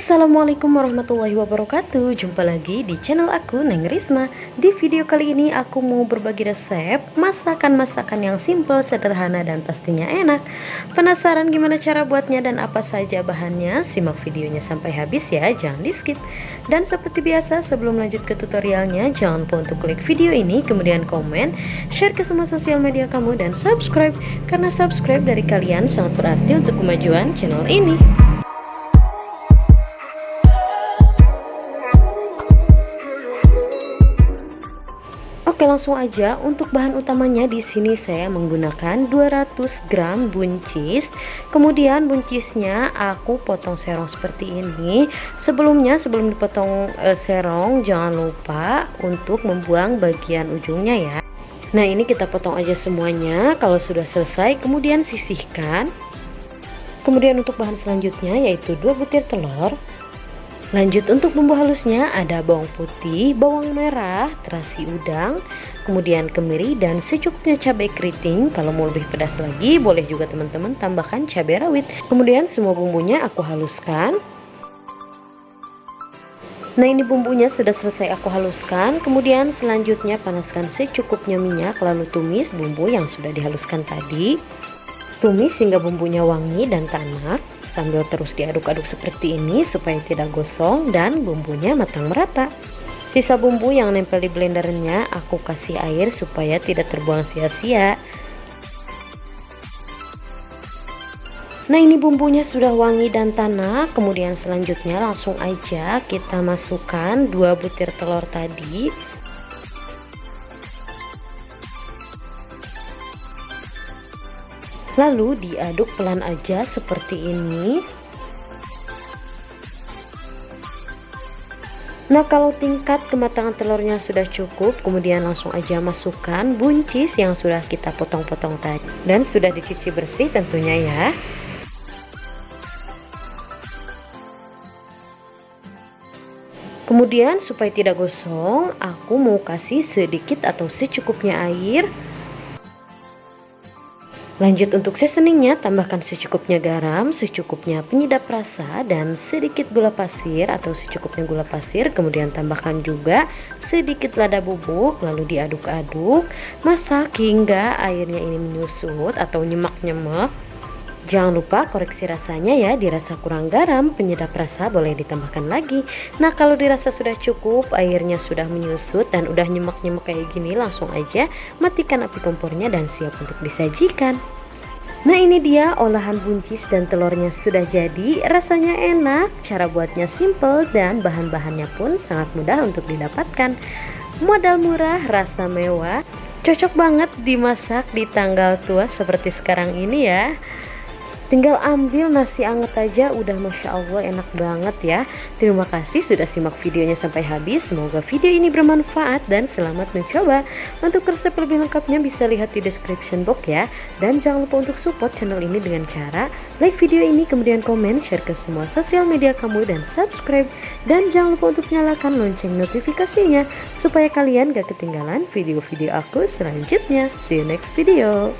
Assalamualaikum warahmatullahi wabarakatuh. Jumpa lagi di channel aku, Neng Risma. Di video kali ini aku mau berbagi resep masakan-masakan yang simple, sederhana, dan pastinya enak. Penasaran gimana cara buatnya dan apa saja bahannya? Simak videonya sampai habis ya, jangan di skip. Dan seperti biasa, sebelum lanjut ke tutorialnya, jangan lupa untuk klik video ini, kemudian komen, share ke semua sosial media kamu, dan subscribe. Karena subscribe dari kalian sangat berarti untuk kemajuan channel ini. Oke, langsung aja. Untuk bahan utamanya di sini saya menggunakan 200 gram buncis. Kemudian buncisnya aku potong serong seperti ini. Sebelum dipotong serong, jangan lupa untuk membuang bagian ujungnya ya. Nah, ini kita potong aja semuanya. Kalau sudah selesai, kemudian sisihkan. Kemudian untuk bahan selanjutnya yaitu 2 butir telur. Lanjut untuk bumbu halusnya ada bawang putih, bawang merah, terasi udang, kemudian kemiri dan secukupnya cabai keriting. Kalau mau lebih pedas lagi boleh juga teman-teman tambahkan cabai rawit. Kemudian semua bumbunya aku haluskan. Nah, ini bumbunya sudah selesai aku haluskan. Kemudian selanjutnya panaskan secukupnya minyak, lalu tumis bumbu yang sudah dihaluskan tadi. Tumis hingga bumbunya wangi dan tanak, sambil terus diaduk-aduk seperti ini supaya tidak gosong dan bumbunya matang merata. Sisa bumbu yang nempel di blendernya aku kasih air supaya tidak terbuang sia-sia. Nah, ini bumbunya sudah wangi dan tanak. Kemudian selanjutnya langsung aja kita masukkan 2 butir telur tadi. Lalu diaduk pelan aja seperti ini. Nah, kalau tingkat kematangan telurnya sudah cukup, kemudian langsung aja masukkan buncis yang sudah kita potong-potong tadi dan sudah dicuci bersih tentunya ya. Kemudian supaya tidak gosong, aku mau kasih sedikit atau secukupnya air. Lanjut untuk seasoningnya, tambahkan secukupnya garam, secukupnya penyedap rasa, dan sedikit gula pasir atau secukupnya gula pasir. Kemudian tambahkan juga sedikit lada bubuk, lalu diaduk-aduk. Masak hingga airnya ini menyusut atau nyemak-nyemak. Jangan lupa koreksi rasanya ya, dirasa kurang garam, penyedap rasa boleh ditambahkan lagi. Nah, kalau dirasa sudah cukup, airnya sudah menyusut dan udah nyemak-nyemak kayak gini, langsung aja matikan api kompornya dan siap untuk disajikan. Nah, ini dia olahan buncis dan telurnya sudah jadi. Rasanya enak, cara buatnya simple dan bahan-bahannya pun sangat mudah untuk didapatkan. Modal murah, rasa mewah, cocok banget dimasak di tanggal tua seperti sekarang ini ya. Tinggal ambil nasi anget aja udah Masya Allah enak banget ya. Terima kasih sudah simak videonya sampai habis. Semoga video ini bermanfaat dan selamat mencoba. Untuk resep lebih lengkapnya bisa lihat di description box ya. Dan jangan lupa untuk support channel ini dengan cara like video ini, kemudian komen, share ke semua sosial media kamu, dan subscribe. Dan jangan lupa untuk nyalakan lonceng notifikasinya supaya kalian gak ketinggalan video-video aku selanjutnya. See you next video.